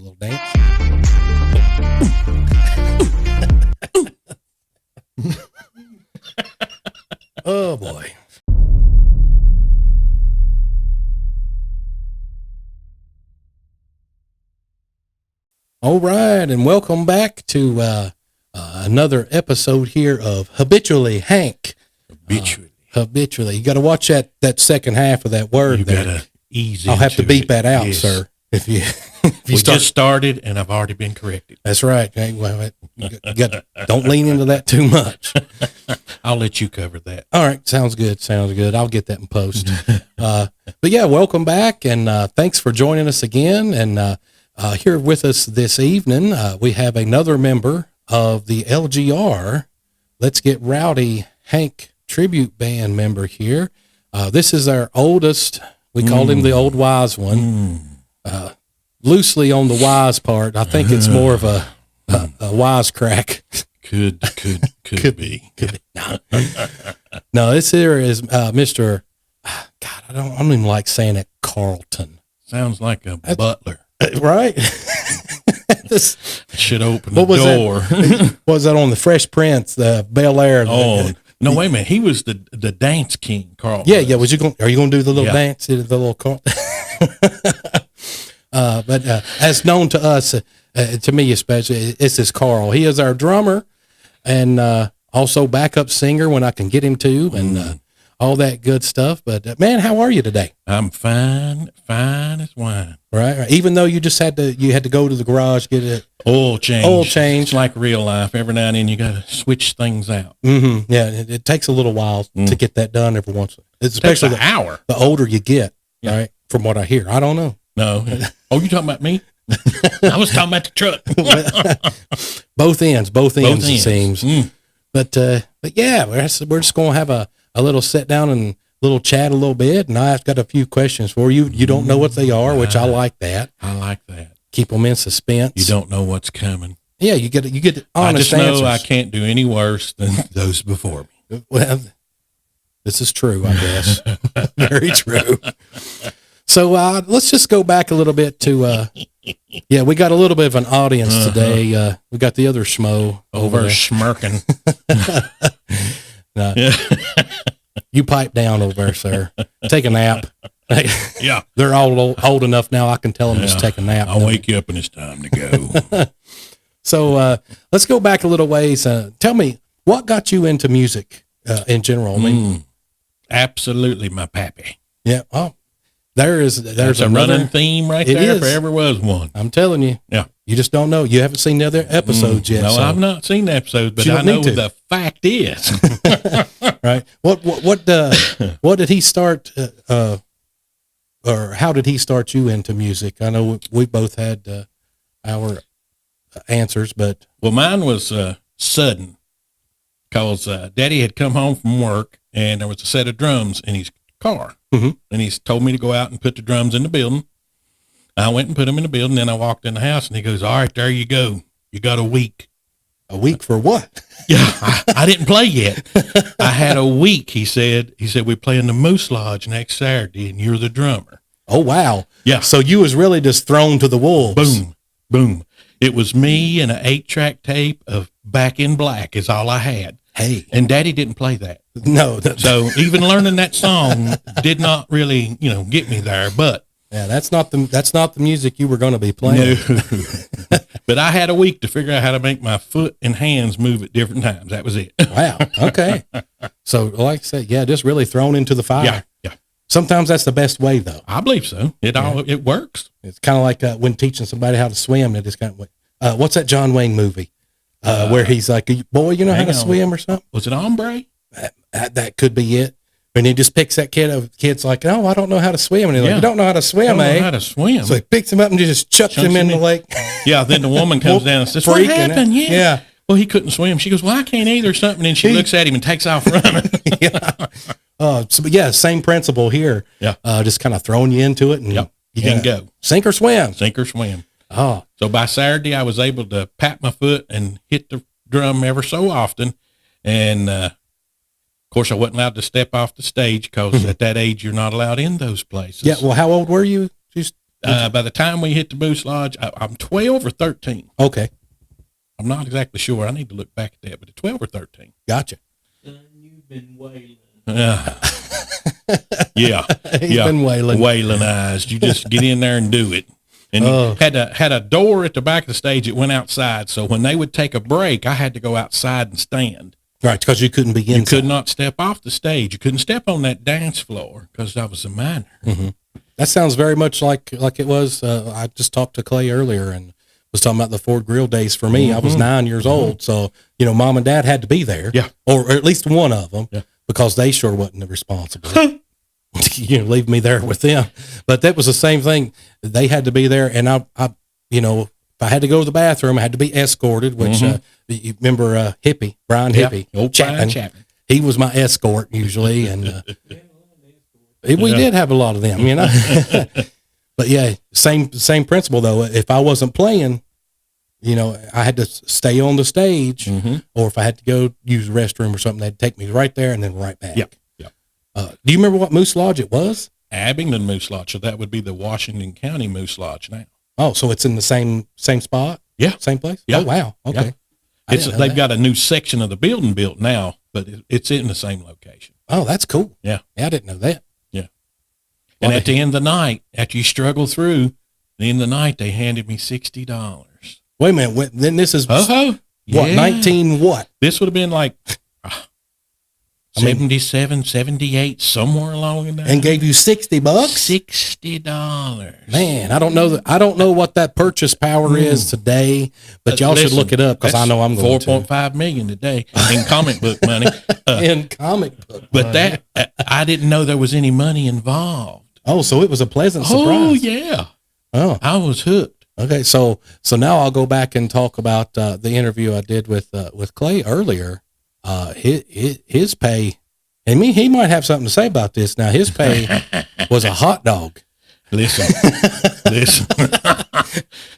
little dance. Oh boy. All right, and welcome back to another episode here of Habitually Hank. Habitually. You got to watch that second half of that word. You got to ease. I'll have to beep that out, yes. sir. If you just started, and I've already been corrected. That's right. Hey, well, don't lean into that too much. I'll let you cover that. All right, sounds good. I'll get that in post. But yeah, welcome back, and thanks for joining us again. And here with us this evening, we have another member of the L.G.R. Let's Get Rowdy Hank tribute band member here. This is our oldest. We called him the old wise one. Loosely on the wise part. I think it's more of a wisecrack. Could be. No, this here is Mr. God, I don't even like saying it. Carlton. Sounds like a butler. Right? This should open the door. That? Was that on the Fresh Prince, the Bel Air? Oh, no, wait a minute. He was the dance king, Carl. Yeah. Are you going to do the little dance, the little Carlton? But as known to us, to me especially, it's this Carl. He is our drummer and also backup singer when I can get him to, and all that good stuff. But man, how are you today? I'm fine as wine. Right. Even though you had to go to the garage, get it oil change. It's like real life. Every now and then you got to switch things out. Mm-hmm. Yeah, it takes a little while to get that done every once. Especially an hour. The older you get, right? From what I hear, I don't know. No. Oh, you talking about me? I was talking about the truck. both ends it seems. But yeah, we're just going to have a little sit down and little chat a little bit, and I've got a few questions for you. You don't know what they are, which I like that. I like that. Keep them in suspense. You don't know what's coming. Yeah, you get honest answers. I just know I can't do any worse than those before me. Well, this is true, I guess. Very true. So let's just go back a little bit to, we got a little bit of an audience today. We got the other schmo over there smirking. No, you pipe down over there, sir. Take a nap. Yeah. They're all old enough now. I can tell them just take a nap. I'll wake you up when it's time to go. So let's go back a little ways. Tell me, what got you into music in general? I mean, absolutely my pappy. Yeah. Oh. There's a running theme right there. If there ever was one. I'm telling you. Yeah. You just don't know. You haven't seen the other episodes yet. No, so. I've not seen the episodes, but I know the fact is. Right. What did he start, or how did he start you into music? I know we both had our answers, but. Well, mine was sudden, because Daddy had come home from work and there was a set of drums in his car. Mm-hmm. And he told me to go out and put the drums in the building. I went and put them in the building. Then I walked in the house and he goes, all right, there you go. You got a week. A week for what? Yeah, I didn't play yet. I had a week. He said, we play in the Moose Lodge next Saturday and you're the drummer. Oh, wow. Yeah. So you was really just thrown to the wolves. Boom, boom. It was me and an 8-track tape of Back in Black is all I had. Hey. And Daddy didn't play that. No. So even learning that song did not really, get me there. But yeah, that's not the music you were going to be playing. No. But I had a week to figure out how to make my foot and hands move at different times. That was it. Wow. Okay. So like I said, yeah, just really thrown into the fire. Yeah. Sometimes that's the best way, though. I believe so. It works. It's kind of like when teaching somebody how to swim. It is kind of what's that John Wayne movie where he's like, boy, you know how to swim or something? Was it Hombre? That could be it. And he just picks that kid's like, oh, I don't know how to swim. And he's like, you don't know how to swim, I don't know how to swim. So he picks him up and just chucks him in the lake. Yeah, then the woman comes down and says, what happened? Yeah. Well, he couldn't swim. She goes, well, I can't either or something. And she looks at him and takes off running. Yeah. Same principle here. Yeah. Just kind of throwing you into it. And you can go. Sink or swim. Sink or swim. Oh. So by Saturday, I was able to pat my foot and hit the drum ever so often. And, of course, I wasn't allowed to step off the stage because at that age, you're not allowed in those places. Yeah. Well, how old were you? By the time we hit the Moose Lodge, I'm 12 or 13. Okay. I'm not exactly sure. I need to look back at that, but it's 12 or 13. Gotcha. You've been wailing. Yeah. He's been wailing. Wailinized. You just get in there and do it. And you had a door at the back of the stage that went outside. So when they would take a break, I had to go outside and stand. Right, because you couldn't be inside. You could not step off the stage. You couldn't step on that dance floor because I was a minor. Mm-hmm. That sounds very much like it was. I just talked to Clay earlier and was talking about the Ford Grill days for me. I was 9 years old. So, Mom and Dad had to be there. Yeah. Or at least one of them. Yeah. Because they sure wasn't responsible. Leave me there with them. But that was the same thing. They had to be there. And I if I had to go to the bathroom, I had to be escorted, which, you remember, Brian Hippie. Old Brian Chapman. He was my escort usually. And, we did have a lot of them, But yeah, same principle though. If I wasn't playing, I had to stay on the stage, or if I had to go use the restroom or something, they'd take me right there and then right back. Yep. Do you remember what Moose Lodge it was? Abingdon Moose Lodge. So that would be the Washington County Moose Lodge now. Oh, so it's in the same spot? Yeah. Same place? Yeah. Oh, wow. Okay. Yeah. They've got a new section of the building built now, but it's in the same location. Oh, that's cool. Yeah. I didn't know that. Yeah. And at the end of the night, after you struggle through, at the end of the night, they handed me $60. Wait a minute. Then this is what, 19 what? This would have been like 77, 78, somewhere along in there. And gave you $60? $60. Man, I don't know what that purchase power is today, but y'all should look it up because I know I'm going to. $4.5 million today in comic book money. In comic book but money. I didn't know there was any money involved. Oh, so it was a pleasant surprise. Oh, yeah. Oh, I was hooked. Okay, so now I'll go back and talk about the interview I did with Clay earlier. His pay, and he might have something to say about this. Now his pay was a hot dog. Listen.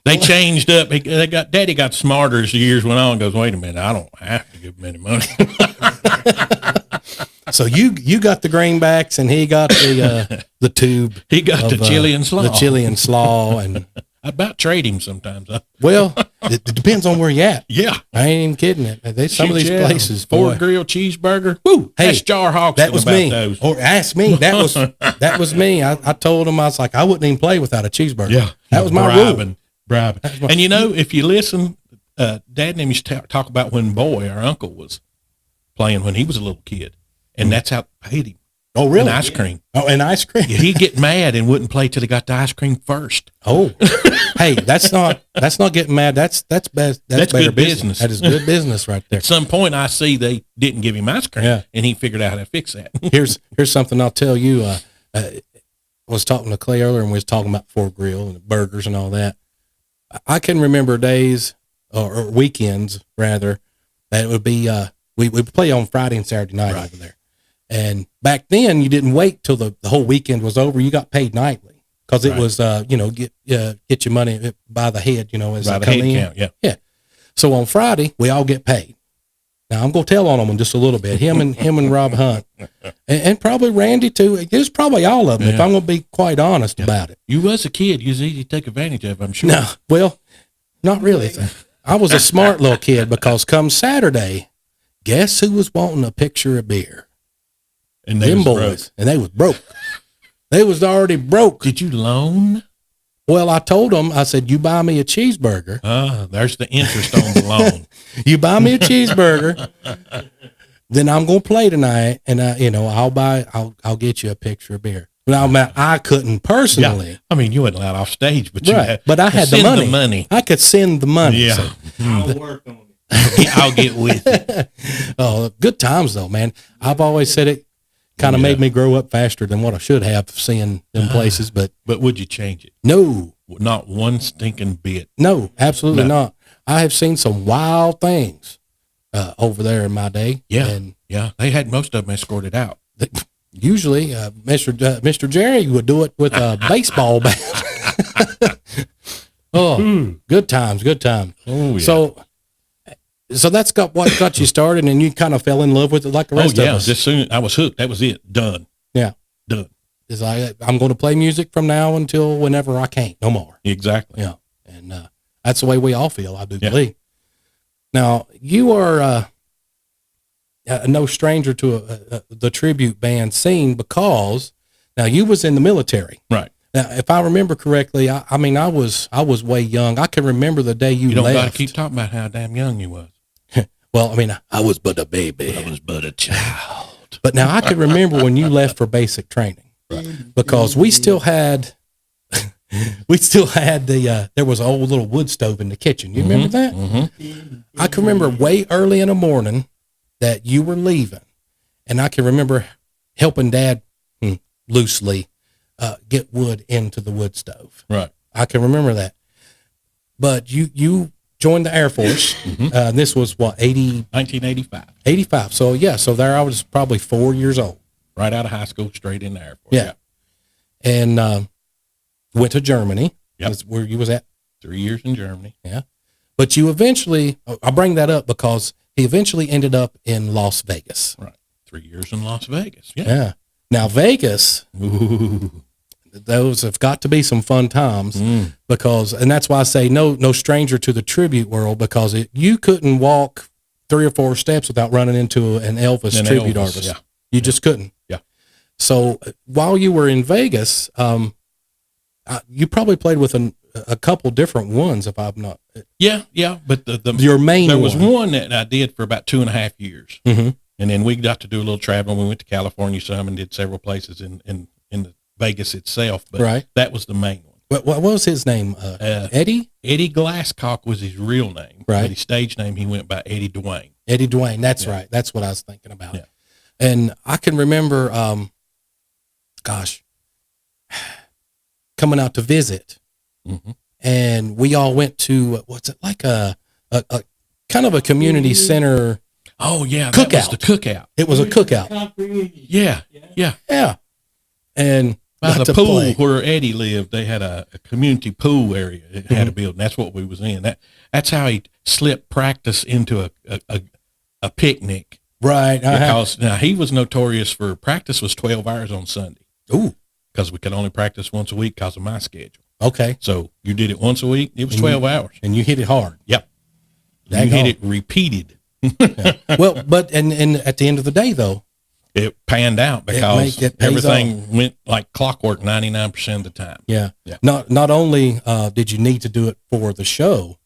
They changed up. Daddy got smarter as the years went on. Goes, wait a minute, I don't have to give him any money. So you got the greenbacks, and he got the tube. He got the chili and slaw. The chili and slaw, and I about trade him sometimes. Well, it depends on where you at. Yeah, I ain't even kidding. Some of these places, Ford Grill cheeseburger. Woo! Hey, H.H.R. Hawks. That was me. Those. Or ask me. That was me. I told him, I was like, I wouldn't even play without a cheeseburger. Yeah, that was my rule. Bribing. And if you listen, Dad and him used to talk about when Boy, our uncle, was playing when he was a little kid, and that's how they paid him. Oh, really? And ice cream. Oh, and ice cream. He'd get mad and wouldn't play till he got the ice cream first. Oh, hey, that's not getting mad. That's bad. That's better good business. That is good business right there. At some point, I see they didn't give him ice cream, and he figured out how to fix that. Here's something I'll tell you. I was talking to Clay earlier, and we was talking about Ford Grill and burgers and all that. I can remember days or weekends rather that it would be we would play on Friday and Saturday night over there. And back then, you didn't wait till the whole weekend was over. You got paid nightly because it was, get your money by the head, as by they the come head in. Count, yeah. Yeah. So on Friday, we all get paid. Now I'm going to tell on them in just a little bit. Him and Rob Hunt, and probably Randy too. It was probably all of them. If I'm going to be quite honest about it. You was a kid. You was easy to take advantage of, I'm sure. No, well, not really. I was a smart little kid because come Saturday, guess who was wanting a picture of beer? And them boys, broke. And they was broke. They was already broke. Did you loan? Well, I told them, I said, you buy me a cheeseburger. There's the interest on the loan. You buy me a cheeseburger, then I'm going to play tonight, and I'll get you a picture of beer. Now, I couldn't personally. Yeah. I mean, you wasn't allowed off stage, but but I had the money. I could send the money. Yeah. So. I'll work on it. I'll get with it. Oh, good times though, man. I've always said it kind of made me grow up faster than what I should have seeing them places, but would you change it? No. Not one stinking bit. No, absolutely not. I have seen some wild things over there in my day. Yeah. And they had most of them escorted out. Usually, Mr. Jerry would do it with a baseball bat. Good times. Oh, yeah. So that's what got you started, and you kind of fell in love with it like the rest of us. Just soon I was hooked. That was it. Done. Yeah. Done. It's like, I'm going to play music from now until whenever I can't, no more. Exactly. Yeah. And that's the way we all feel, I do Yeah. believe. Now, you are no stranger to the tribute band scene because now you was in the military. Right. Now, if I remember correctly, I mean, I was way young. I can remember the day you You don't left. got to keep talking about how damn young you was. Well, I mean, I was but a baby. I was but a child. But now I can remember when you left for basic training, because we still had there was an old little wood stove in the kitchen. You remember that? Mm-hmm. I can remember way early in the morning that you were leaving, and I can remember helping Dad loosely get wood into the wood stove. Right. I can remember that. But you joined the Air Force. This was what, 1985. 85. So yeah, so there I was probably 4 years old. Right out of high school, straight in the Air Force. Yeah. And went to Germany. Yep. That's where you was at. 3 years in Germany. Yeah. But you eventually, I bring that up because he eventually ended up in Las Vegas. Right. 3 years in Las Vegas. Yeah. Yeah. Now Vegas, those have got to be some fun times because, and that's why I say no stranger to the tribute world, because you couldn't walk 3 or 4 steps without running into an Elvis tribute artist. Yeah. You just couldn't. Yeah. So while you were in Vegas, you probably played with a couple different ones, if I'm not. Yeah. But Your main there was one. one that I did for about 2.5 years. Mm-hmm. And then we got to do a little traveling. We went to California some and did several places in the Vegas itself. But Right. that was the main one. What was his name? Eddie? Eddie Glasscock was his real name. Right. But his stage name, he went by Eddie Dwayne. Eddie Dwayne. That's Yeah. right. That's what I was thinking about. Yeah. And I can remember, coming out to visit, Mm-hmm. and we all went to, what's it, like a kind of a community center. Oh, yeah. Cookout. That was the cookout. It was a cookout. Yeah. Yeah. And By got the to pool play. where Eddie lived, they had a community pool area. It had a building. That's what we was in. That's how he slipped practice into a picnic. Right. Because now he was notorious for practice was 12 hours on Sunday. Ooh. Because we could only practice once a week because of my schedule. Okay. So you did it once a week. It was 12 hours. And you hit it hard. Yep. You Daggone. hit it repeated. Well, but, and at the end of the day though, It panned out because it pays everything went like clockwork 99% of the time. yeah. Yeah. Not only did you need to do it for the show,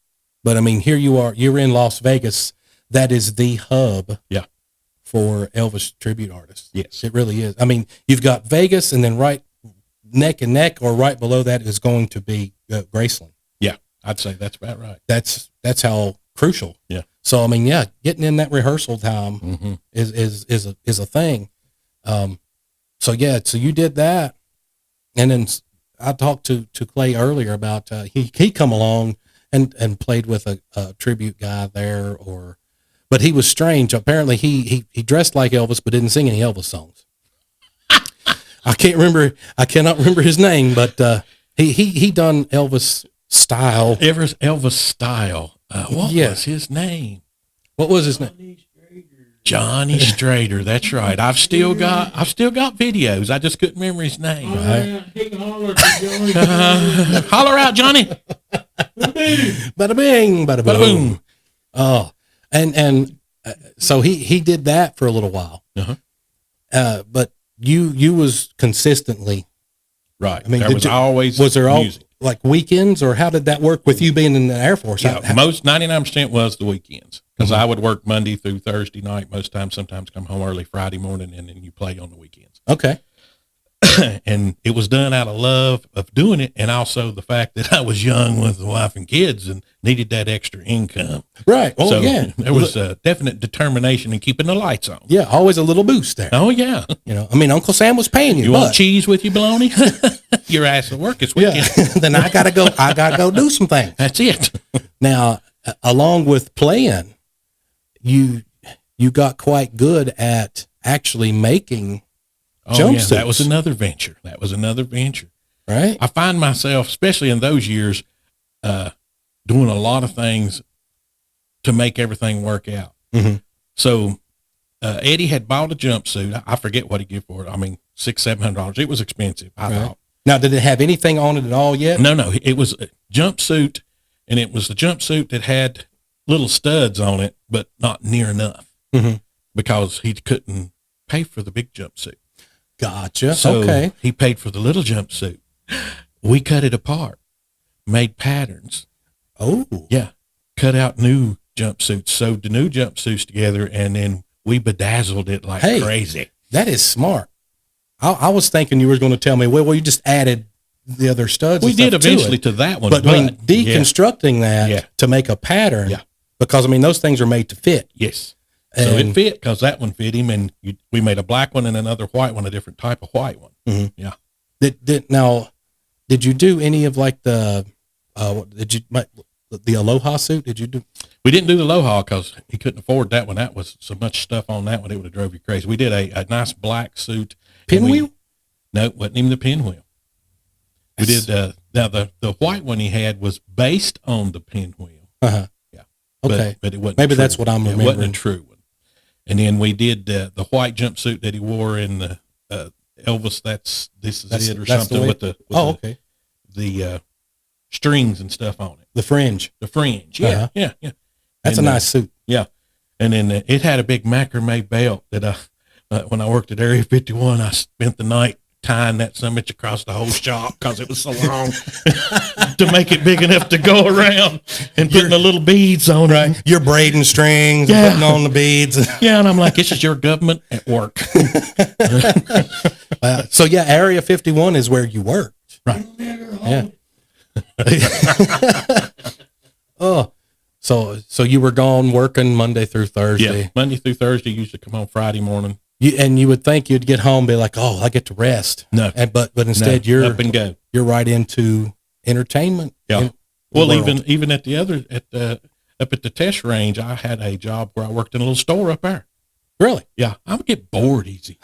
but I mean, here you are, you're in Las Vegas. That is the hub Yeah. for Elvis tribute artists. Yes. It really is. I mean, you've got Vegas, and then right neck and neck or right below that is going to be Graceland. Yeah. I'd say that's about right. That's how crucial. Yeah. So, I mean, yeah, getting in that rehearsal time is a thing. So yeah, so you did that. And then I talked to Clay earlier about, he come along and played with a tribute guy there, but he was strange. Apparently he dressed like Elvis, but didn't sing any Elvis songs. I cannot remember his name, but, he done Elvis style. Elvis style. What was his name? What was his name? Johnny Strader. That's right. I've still got videos. I just couldn't remember his name. Holler out, Johnny. Bada bing, bada boom. Bada boom. Oh, and so he did that for a little while. But you was consistently right. I mean, there was always music. Like weekends, or how did that work with you being in the Air Force? Yeah, most 99% was the weekends, because I would work Monday through Thursday night most times. Sometimes come home early Friday morning, and then you play on the weekends. Okay. And it was done out of love of doing it, and also the fact that I was young with a wife and kids and needed that extra income. Right. Oh, so yeah. There was a definite determination in keeping the lights on. Yeah, always a little boost there. Oh, yeah. You know, I mean, Uncle Sam was paying you. You want cheese with your bologna? Your ass at work this weekend. Yeah. Then I gotta go do some things. That's it. Now, along with playing, you got quite good at actually making jumpsuits. Yeah, that was another venture. Right. I find myself, especially in those years, doing a lot of things to make everything work out. Mm-hmm. So Eddie had bought a jumpsuit. I forget what he gave for it. I mean, $600-700. It was expensive, I thought. Now, did it have anything on it at all yet? No, it was a jumpsuit, and it was a jumpsuit that had little studs on it, but not near enough because he couldn't pay for the big jumpsuit. Gotcha. So okay. he paid for the little jumpsuit. We cut it apart, made patterns. Oh. Yeah. Cut out new jumpsuits, sewed the new jumpsuits together, and then we bedazzled it like crazy. That is smart. I was thinking you were going to tell me, well, you just added the other studs. We did eventually to that one. But I mean, deconstructing that to make a pattern, because I mean, those things are made to fit. Yes. So it fit because that one fit him, and we made a black one and another white one, a different type of white one. Yeah. Did you do any of like the Aloha suit? Did you do? We didn't do the Aloha because he couldn't afford that one. That was so much stuff on that one, it would have drove you crazy. We did a nice black suit. Pinwheel? No, it wasn't even the pinwheel. We did now the white one he had was based on the pinwheel. Yeah. Okay. But it wasn't. Maybe that's what I'm remembering. It wasn't a true one. And then we did the white jumpsuit that he wore in the Elvis. This is it or something with the the strings and stuff on it. The fringe. Yeah. That's a nice suit. Yeah. And then it had a big macrame belt that when I worked at Area 51, I spent the night tying that summit across the whole shop because it was so long to make it big enough to go around and putting the little beads on it. You're braiding strings and putting on the beads. Yeah, and I'm like, this is your government at work. So yeah, Area 51 is where you worked. Right. Yeah. Oh, so you were gone working Monday through Thursday. Yeah, Monday through Thursday. Used to come home Friday morning. You would think you'd get home and be like, oh, I get to rest. No. But instead you're up and go. You're right into entertainment. Yeah. Well, even at the other up at the test range, I had a job where I worked in a little store up there. Really? Yeah. I would get bored easy.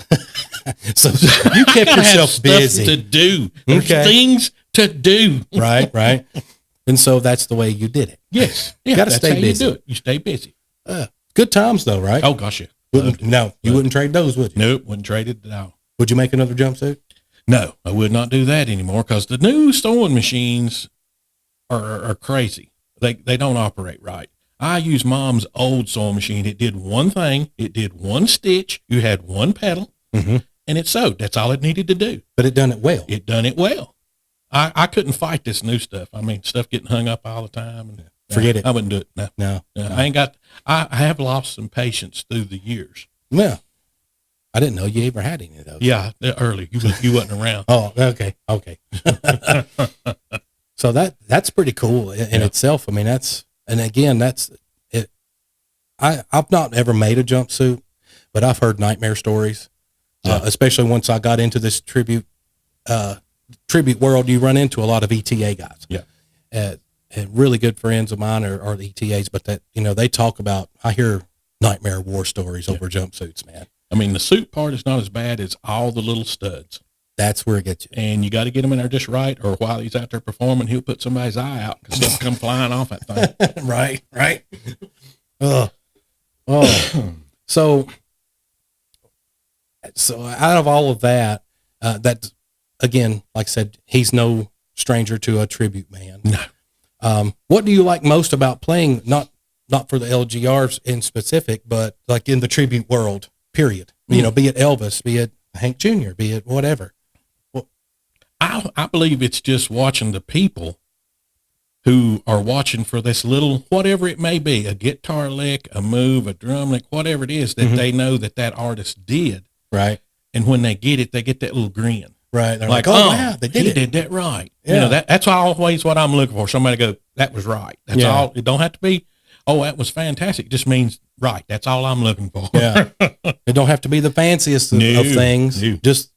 So you kept yourself busy. To do. There's things to do. Right. And so that's the way you did it. Yes. Yeah. You got to stay busy. You do it. You stay busy. Good times though, right? Oh gosh, yeah. You wouldn't trade those, would you? Nope, wouldn't trade it at all. Would you make another jumpsuit? No, I would not do that anymore because the new sewing machines are crazy. They don't operate right. I use Mom's old sewing machine. It did one thing. It did one stitch. You had one pedal, and it sewed. That's all it needed to do. But it done it well. It done it well. I couldn't fight this new stuff. I mean, stuff getting hung up all the time. And, forget it. I wouldn't do it. No. I have lost some patience through the years. Yeah. I didn't know you ever had any of those. Yeah, early. You wasn't around. Oh, okay. So that's pretty cool in itself. I mean, that's it. I've not ever made a jumpsuit, but I've heard nightmare stories, especially once I got into this tribute world. You run into a lot of ETA guys. Yeah. And really good friends of mine are the ETAs, but that, they talk about, I hear nightmare war stories over jumpsuits, man. I mean, the suit part is not as bad as all the little studs. That's where it gets you. And you got to get him in there just right, or while he's out there performing, he'll put somebody's eye out because he'll come flying off that thing. Right. So out of all of that, that again, like I said, he's no stranger to a tribute band. No. What do you like most about playing, not for the L.G.Rs in specific, but like in the tribute world, period? Be it Elvis, be it Hank Jr., be it whatever. I believe it's just watching the people who are watching for this little, whatever it may be, a guitar lick, a move, a drum lick, whatever it is that they know that artist did. Right. And when they get it, they get that little grin. Right. They're like, oh, wow, they did it. Did that right. Yeah. That's always what I'm looking for. Somebody go, that was right. That's all. It don't have to be, oh, that was fantastic. It just means right. That's all I'm looking for. Yeah. It don't have to be the fanciest of things. No. Just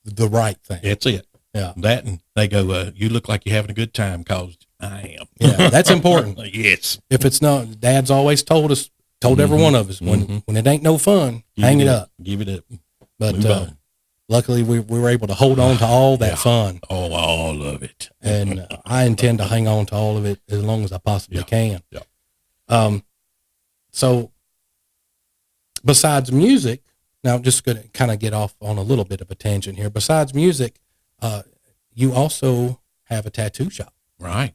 the right thing. That's it. Yeah. That, and they go, you look like you're having a good time because I am. Yeah. That's important. Yes. If it's not, Dad's always told every one of us, when it ain't no fun, hang it up. Give it up. But luckily we were able to hold on to all that fun. Oh, all of it. And I intend to hang on to all of it as long as I possibly can. Yeah. So besides music, Now, I'm just going to kind of get off on a little bit of a tangent here. Besides music, you also have a tattoo shop. Right.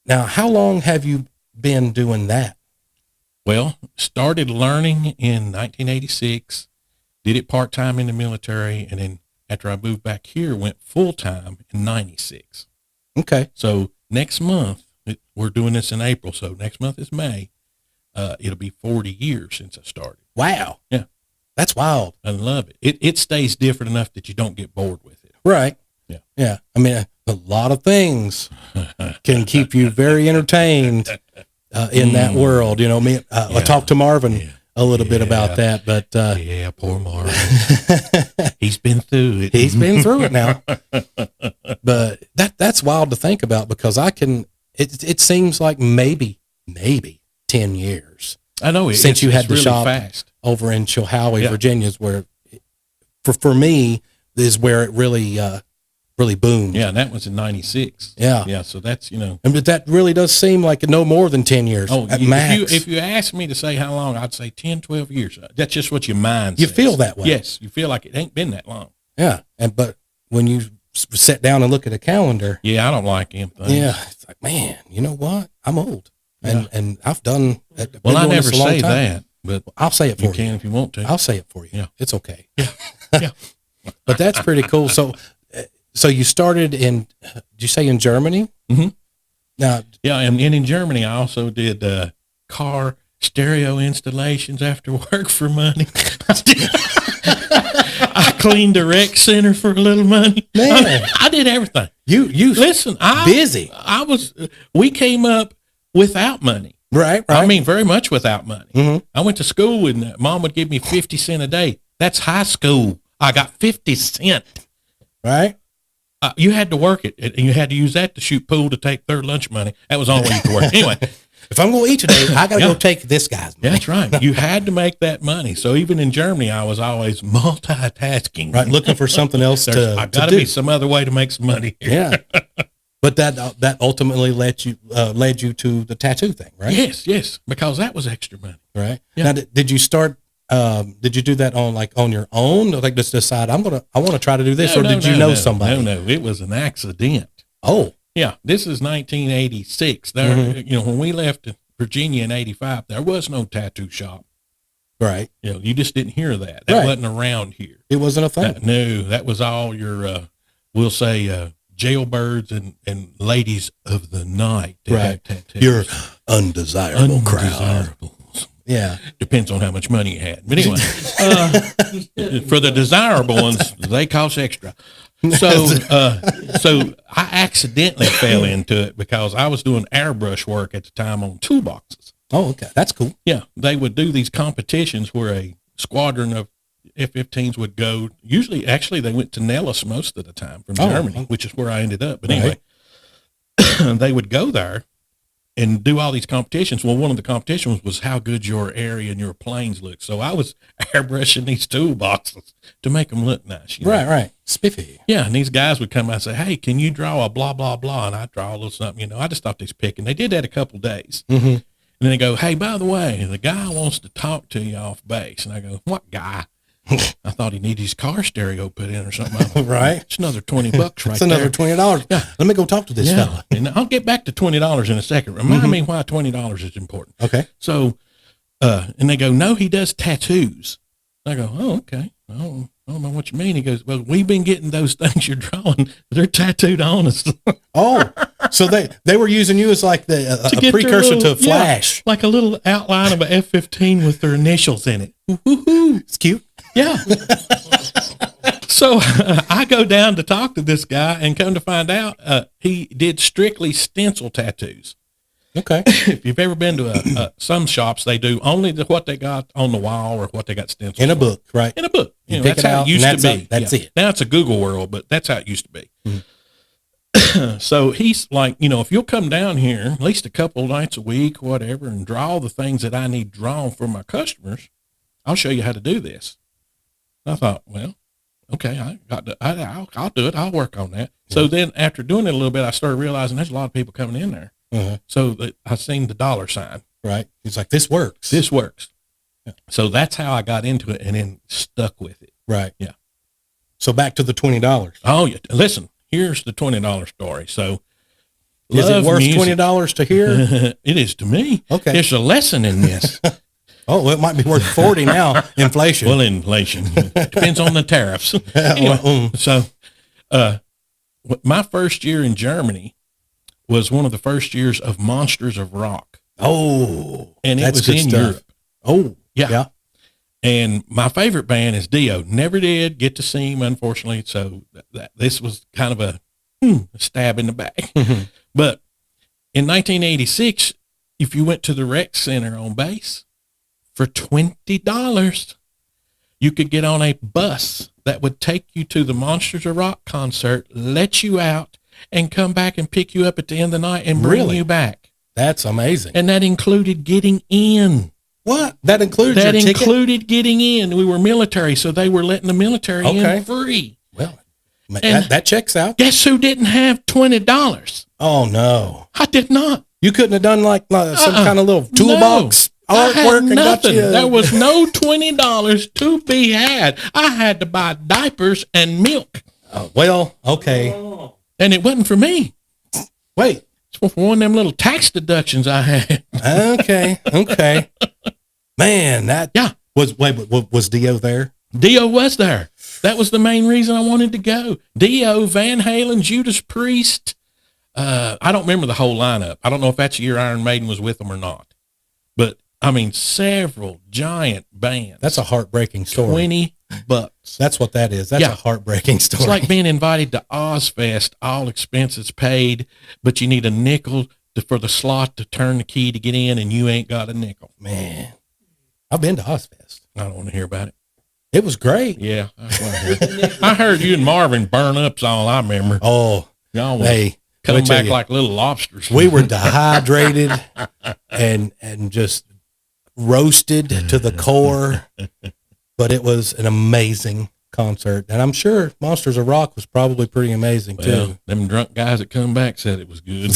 Now, how long have you been doing that? Well, started learning in 1986, did it part-time in the military, and then after I moved back here, went full-time in 96. Okay. So next month, we're doing this in April, so next month is May. It'll be 40 years since I started. Wow. Yeah. That's wild. I love it. It stays different enough that you don't get bored with it. Right. Yeah. Yeah. I mean, a lot of things can keep you very entertained in that world. You know, I talked to Marvin a little bit about that, but yeah, poor Marvin. He's been through it. He's been through it now. But that's wild to think about, because it seems like maybe 10 years. I know, since you had the really shop fast over in Chilhowie, Virginia, is where for me is where it really boomed. Yeah, and that was in 96. Yeah. So that's, and but that really does seem like no more than 10 years at max. If you ask me to say how long, I'd say 10, 12 years. That's just what your mind you says. feel that way. Yes, you feel like it ain't been that long. Yeah, but when you sit down and look at a calendar, I don't like them things. Yeah, it's like, man, you know what? I'm old, and I've done. Well, I never say that, but I'll say it for you. You can if you want to. I'll say it for you. Yeah, it's okay. Yeah. But that's pretty cool. So you started did you say in Germany? Mm-hmm. Now, and in Germany, I also did car stereo installations after work for money. I cleaned a rec center for a little money. Man, I did everything. You listen. Busy. We came up without money. Right. I mean, very much without money. Mm-hmm. I went to school and Mom would give me 50 cents a day. That's high school. I got 50 cents. Right. You had to work it, and you had to use that to shoot pool to take their lunch money. That was the only way you could work. Anyway, if I'm going to eat today, I got to go take this guy's money. That's right. You had to make that money. So even in Germany, I was always multitasking. Right, looking for something else I got to be some other way to make some money. Yeah. But that ultimately led you to the tattoo thing, right? Yes, because that was extra money. Right. Yeah. Now, did you start? Did you do that on your own? Like, just decide I want to try to do this, or did you know somebody? No, it was an accident. Oh, yeah. This is 1986. There, when we left Virginia in 85, there was no tattoo shop. Right. You just didn't hear that. That wasn't around here. It wasn't a thing. No, that was all your, we'll say, jailbirds and ladies of the night. Right. Your undesirable crowd. Yeah. Depends on how much money you had. But anyway, for the desirable ones, they cost extra. So I accidentally fell into it because I was doing airbrush work at the time on toolboxes. Oh, okay. That's cool. Yeah. They would do these competitions where a squadron of F-15s would go. Usually, actually, they went to Nellis most of the time from Germany, which is where I ended up. But anyway, they would go there and do all these competitions. Well, one of the competitions was how good your area and your planes look. So I was airbrushing these toolboxes to make them look nice. Right. Spiffy. Yeah, and these guys would come out and say, hey, can you draw a blah, blah, blah? And I'd draw a little something, I just thought they was picking. They did that a couple of days. Mm-hmm. And then they go, hey, by the way, the guy wants to talk to you off base. And I go, what guy? I thought he needed his car stereo put in or something. Right. It's another $20 right there. It's another $20. Yeah. Let me go talk to this fella. And I'll get back to $20 in a second. Remind me why $20 is important. Okay. So, and they go, no, he does tattoos. I go, oh, okay. I don't know what you mean. He goes, well, we've been getting those things you're drawing. They're tattooed on us. Oh, so they were using you as like a precursor to Flash. Yeah, like a little outline of an F-15 with their initials in it. It's cute. Yeah. So I go down to talk to this guy and come to find out he did strictly stencil tattoos. Okay. If you've ever been to some shops, they do only what they got on the wall or what they got stenciled in a book, right? In a book. You pick that's it how out, it used and to be. That's it. Now it's a Google world, but that's how it used to be. Mm-hmm. So he's like, if you'll come down here at least a couple of nights a week, whatever, and draw the things that I need drawn for my customers, I'll show you how to do this. I thought, well, okay, I'll do it. I'll work on that. Yeah. So then after doing it a little bit, I started realizing there's a lot of people coming in there. Uh-huh. So I seen the dollar sign. Right. It's like, this works. This works. So that's how I got into it and then stuck with it. Right. Yeah. So back to the $20. Oh, yeah. Listen, here's the $20 story. So Is it love worth music. $20 to hear? It is to me. Okay. There's a lesson in this. Oh, well, it might be worth 40 now. Inflation. Well, inflation depends on the tariffs. Well, So, my first year in Germany was one of the first years of Monsters of Rock, oh, and it that's was good in stuff. Europe. Oh, Yeah. yeah. And my favorite band is Dio. Never did get to see him, unfortunately. So this was kind of a stab in the back. Mhm. But in 1986, if you went to the rec center on base for $20, you could get on a bus that would take you to the Monsters of Rock concert, let you out, and come back and pick you up at the end of the night and bring Really? you back. That's amazing. And that included getting in. What? That includes That your ticket? included getting in. We were military, so they were letting the military Okay. in free. Well, And- that checks out. Guess who didn't have $20? Oh, no. I did not. You couldn't have done like some kind of little toolbox I had artwork and got nothing. you. There was no $20 to be had. I had to buy diapers and milk, Oh, well, okay. Oh, and it wasn't for me. Wait. It's for one of them little tax deductions I had. Okay. Okay. Man, that Yeah. was Dio there? Dio was there. That was the main reason I wanted to go. Dio, Van Halen, Judas Priest. I don't remember the whole lineup. I don't know if that's the year Iron Maiden was with them or not. But, I mean, several giant bands. That's a heartbreaking story. $20. That's what that is. That's Yeah. a heartbreaking story. It's like being invited to Ozfest, all expenses paid, but you need a nickel for the slot to turn the key to get in, and you ain't got a nickel. Man, I've been to Ozfest. I don't want to hear about it. It was great. Yeah, that's what I heard. I heard you and Marvin burn up's all I remember. Oh, Y'all was hey, coming let me tell back you, like little lobsters. we were dehydrated and just roasted to the core, but it was an amazing concert. And I'm sure Monsters of Rock was probably pretty amazing Well, too. them drunk guys that come back said it was good.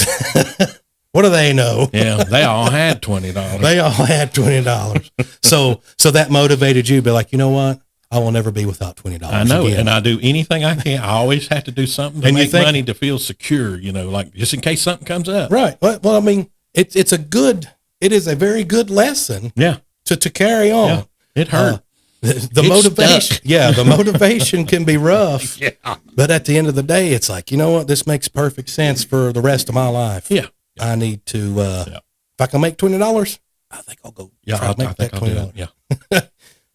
What do they know? Yeah, they all had $20. They all had $20. So that motivated you to be like, you know what? I will never be without $20. I know it, again. and I do anything I can. I always have to do something to And you make think- money to feel secure, like just in case something comes up. Right. Well, I mean, it is a very good lesson Yeah, to carry on. yeah. It hurt. The It motivation, stuck. yeah, the motivation can be rough, Yeah. but at the end of the day, it's like, you know what? This makes perfect sense for the rest of my life. Yeah. I need to, Yeah. if I can make $20, I think I'll go Yeah, try to make I think that I'll do $20. it. Yeah.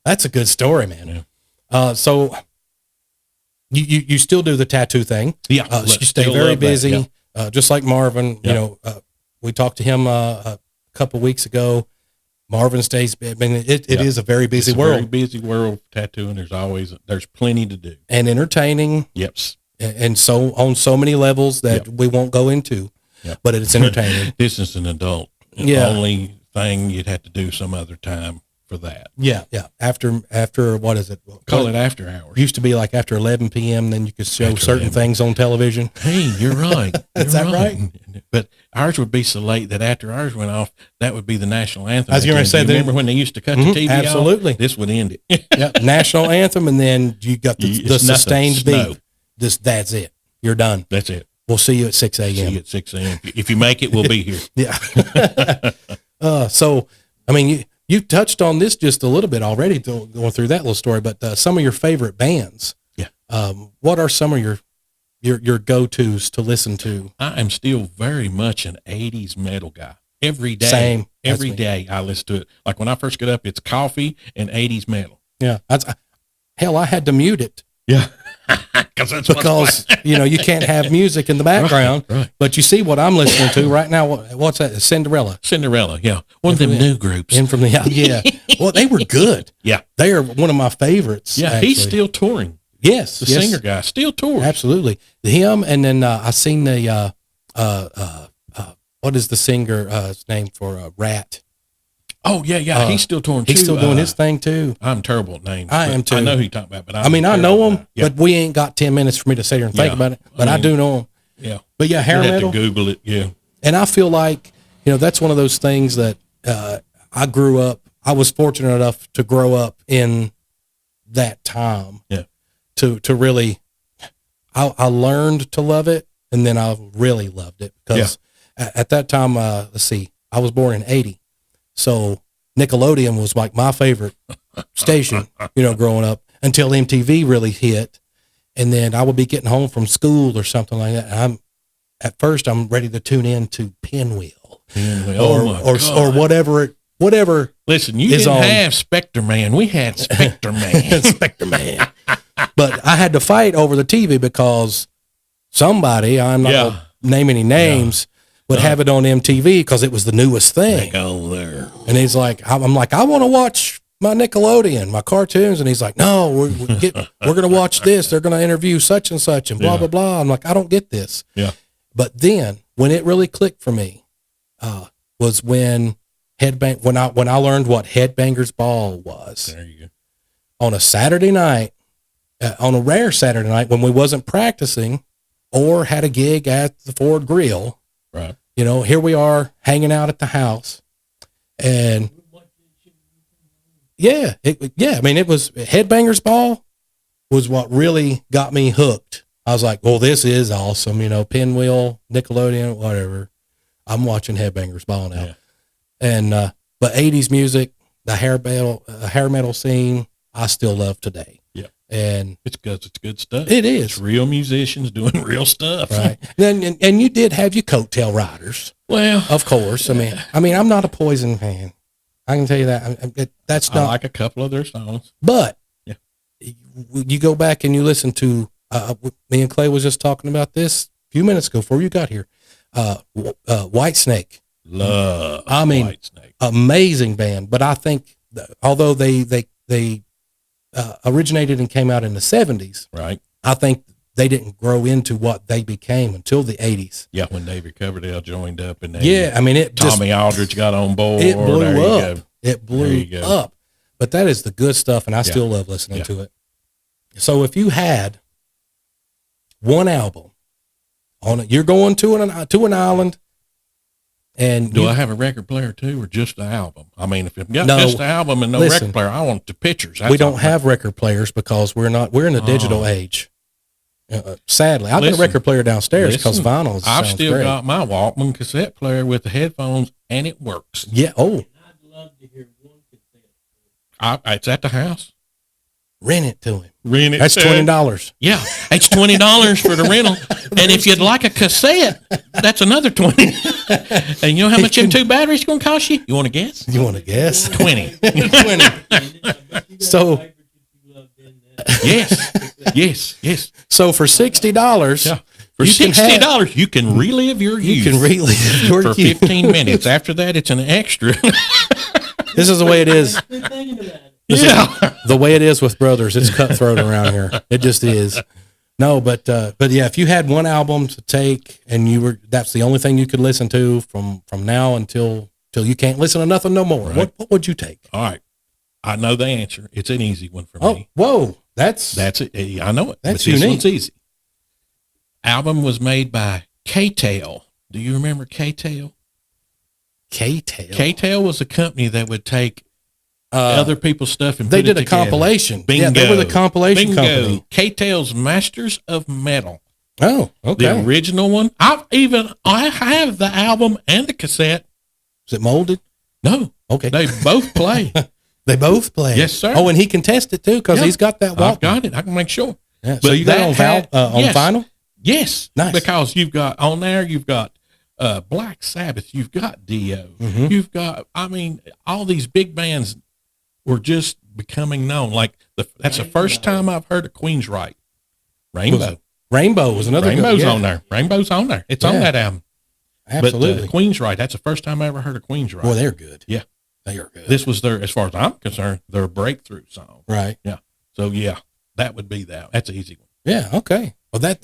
That's a good story, man. So you still do the tattoo thing. Yeah. You stay Still very love that, busy, yeah. just like Marvin. Yeah. You know, we talked to him a couple weeks ago. Marvin stays. I mean, it Yeah. is a very busy It's a world very busy world tattooing. There's plenty to do. and entertaining, Yep. and so on so many levels that we won't go into. Yep. But it's entertaining. This is an adult. The Yeah. only thing you'd have to do some other time for that. Yeah. After what is it? Call it after hours. Used to be like after 11 p.m. Then you could show After certain 11. things on television. Hey, you're right. Is You're that right? But ours would be so late that after ours went off, that would be the national anthem. I was gonna again. say Do you that- remember when they used to cut the Mhm, TV absolutely. off? This would end it. Yeah, national anthem, and then you got the It's nothing. sustained Snow. beat. That's it. You're done. That's it. We'll see you at 6 See you a.m. at 6 a.m. If you make it, we'll be here. Yeah. So, I mean, you touched on this just a little bit already, going through that little story. But some of your favorite bands. Yeah. What are some of your go-tos to listen to? I am still very much an 80s metal guy. Every day. Same. That's Every me. day I listen to it. Like when I first get up, it's coffee and 80s metal. Yeah. Hell, I had to mute it Yeah. That's because you can't have music in the background. Right. But you see what I'm listening to right now. What's that? Cinderella. Cinderella. Yeah. One of them new groups. In from the yeah. Well, they were good. Yeah. They are one of my favorites. Yeah. actually. He's still touring. yes, The yes, singer guy still touring. absolutely. Him, and then I seen the what is the singer's name for Rat? Oh, yeah. Yeah. He's still touring too. He's still doing his thing too. I'm terrible at names. I but am too. I know who you're talking about, but I mean, I terrible know at him, it. Yeah. but we ain't got 10 minutes for me to sit here and think Yeah. about it. But I I, mean, do know him. Yeah. But yeah, hair You'd have metal. to Google it. Yeah. And I feel like, that's one of those things that I grew up. I was fortunate enough to grow up in that time. Yeah. To really, I learned to love it, and then I really loved it because at that time, let's see, I was born in '80, so Nickelodeon was like my favorite station, growing up until MTV really hit, and then I would be getting home from school or something like that. And at first I'm ready to tune in to Pinwheel, or whatever. Listen, you didn't have Spectre Man. We had Spectre Man. Spectre Man. But I had to fight over the TV because somebody, I'm not going to name any names, would have it on MTV because it was the newest thing. Go there. And he's like, I'm like, I want to watch my Nickelodeon, my cartoons. And he's like, no, we're going to watch this. They're going to interview such and such and blah, blah, blah. I'm like, I don't get this. Yeah. But then when it really clicked for me, was when when I learned what Headbangers Ball was. There you go. On a Saturday night, on a rare Saturday night when we wasn't practicing or had a gig at the Ford Grill. Right. Here we are hanging out at the house, and I mean, it was Headbangers Ball was what really got me hooked. I was like, well, this is awesome. Pinwheel, Nickelodeon, whatever. I'm watching Headbangers Ball now. Yeah. And, but 80s music, the hair metal scene, I still love today. Yeah. And it's good stuff. It is. It's real musicians doing real stuff. Right. And you did have your coattail riders. Well, of course. I mean, I'm not a Poison fan. I can tell you that. That's not. I like a couple of their songs. But you go back and you listen to, me and Clay was just talking about this a few minutes ago before you got here. White Snake. Love. White Snake. Amazing band. But I think although they originated and came out in the 70s, right? I think they didn't grow into what they became until the 80s. Yeah, when David Coverdale joined up, and Tommy Aldridge got on board. It blew up. It blew up. But that is the good stuff, and I still love listening to it. So if you had one album on it, you're going to an island, and do I have a record player too, or just the album? I mean, if you've got just the album and no record player, I want the pictures. We don't have record players because we're in the digital age. Sadly, I've got a record player downstairs because vinyl. I've still got my Walkman cassette player with the headphones, and it works. Yeah. Oh, I'd love to hear one cassette. It's at the house. Rent it to him. That's $20. Yeah, it's $20 for the rental. And if you'd like a cassette, that's another $20. And you know how much them 2 batteries going to cost you? You want to guess? 20. 20. So, yes. So for $60, for $60, you can relive your youth. You can relive your for 15 minutes. After that, it's an extra. This is the way it is. The way it is with brothers, it's cutthroat around here. It just is. No, but yeah, if you had one album to take and that's the only thing you could listen to from now until you can't listen to nothing no more, right. What would you take? All right. I know the answer. It's an easy one for me. Whoa. That's it. I know it. That's unique. This one's easy. Album was made by K-Tail. Do you remember K-Tail? K-Tail? K-Tail was a company that would take other people's stuff and they put it did a together. Compilation. Bingo. Yeah, they were the compilation company. K-Tail's Masters of Metal. Oh, okay. The original one. I have the album and the cassette. Is it molded? No. Okay. They both play. They both play. Yes, sir. Oh, and he can test it too because he's got that Walkman. I've got it. I can make sure. Yeah. But so you got it on vinyl? Yes. Nice. Because you've got Black Sabbath, you've got Dio, you've got, all these big bands were just becoming known. Like that's the first time I've heard of Queensryche. Rainbow was another. Rainbow's on there. Rainbow's on there. It's on that album. Absolutely. But Queensryche, that's the first time I ever heard of Queensryche. Boy, they're good. Yeah. They are good. This was as far as I'm concerned, their breakthrough song. Right. Yeah. So that would be that. That's an easy one. Yeah. Okay. Well,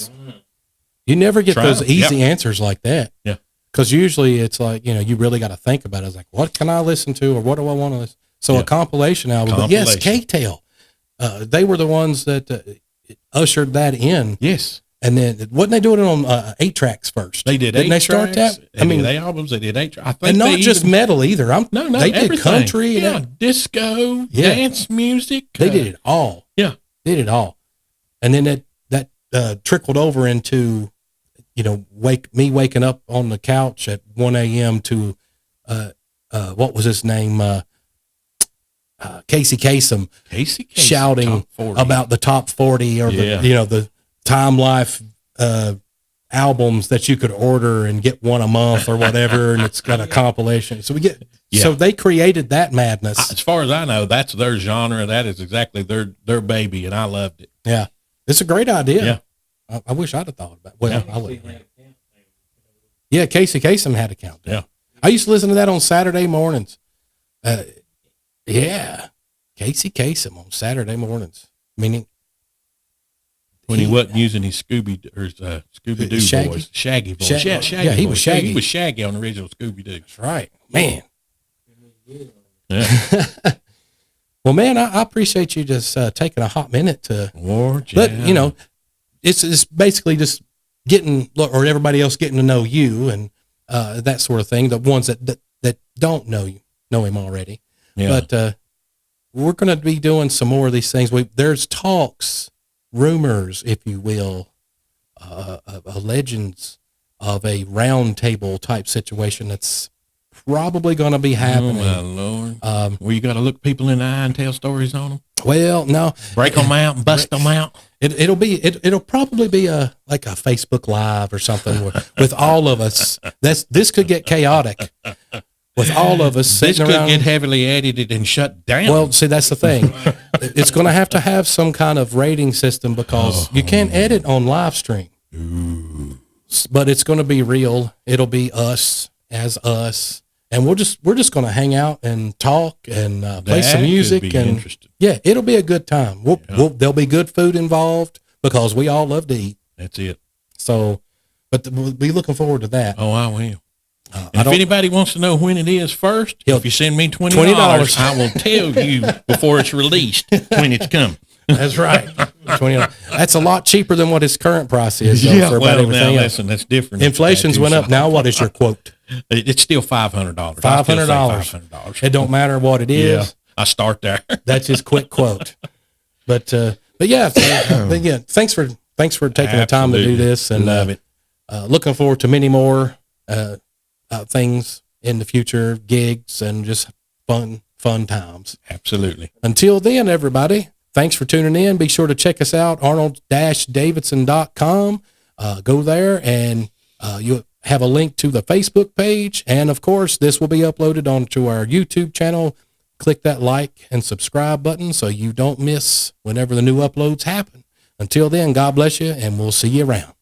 you never get those easy answers like that. Yeah. Because usually it's like, you really got to think about it. It's like, what can I listen to or what do I want to listen? So a compilation album. But yes, K-Tail. They were the ones that ushered that in. Yes. And then wasn't they doing it on 8-tracks first? They did. Didn't they start that? I mean, they albums. They did 8 tracks. I think and not just metal either. No, they did everything. country, disco, dance music. They did it all. Yeah, did it all. And then that trickled over into, waking up on the couch at 1 a.m. to what was his name? Casey Kasem. Shouting about the top 40 or the Time Life albums that you could order and get one a month or whatever, and it's got a compilation. So so they created that madness. As far as I know, that's their genre. That is exactly their baby, and I loved it. Yeah, it's a great idea. Yeah, I wish I'd have thought about it. Well, I wouldn't. Yeah, Casey Kasem had a countdown. Yeah, I used to listen to that on Saturday mornings. Yeah, Casey Kasem on Saturday mornings, meaning when he wasn't using his Scooby Doo voice, Shaggy voice. Shaggy he was Shaggy. He was Shaggy on the original Scooby Doo. That's right, man. Yeah. Well, man, I appreciate you just taking a hot minute to let it's basically just getting, or everybody else getting to know you and that sort of thing. The ones that don't know him already. Yeah. But we're going to be doing some more of these things. There's talks, rumors, if you will, legends of a round table type situation that's probably going to be happening. Oh, my Lord. Well, you got to look people in the eye and tell stories on them? Well, no. Break them out and bust them out? It'll probably be like a Facebook Live or something with all of us. This could get chaotic. With all of us sitting around. This could get heavily edited and shut down. Well, see, that's the thing. It's going to have some kind of rating system because you can't edit on live stream. Ooh. But it's going to be real. It'll be us as us, and we're just going to hang out and talk and play some music. And yeah, it'll be a good time. There'll be good food involved because we all love to eat. That's it. So, but we'll be looking forward to that. Oh, I will. If anybody wants to know when it is first, if you send me $20, I will tell you before it's released when it's coming. That's right. $20. That's a lot cheaper than what his current price is. For about everything else. That's different. Inflation's went up. Now, what is your quote? It's still $500. $500. It don't matter what it is. Yeah, I start there. That's his quick quote. But yeah. Again, thanks for taking the time to do this, and love it. Looking forward to many more things in the future, gigs, and just fun times. Absolutely. Until then, everybody, thanks for tuning in. Be sure to check us out, arnold-davidson.com. Go there, and you'll have a link to the Facebook page. And, of course, this will be uploaded onto our YouTube channel. Click that like and subscribe button so you don't miss whenever the new uploads happen. Until then, God bless you, and we'll see you around.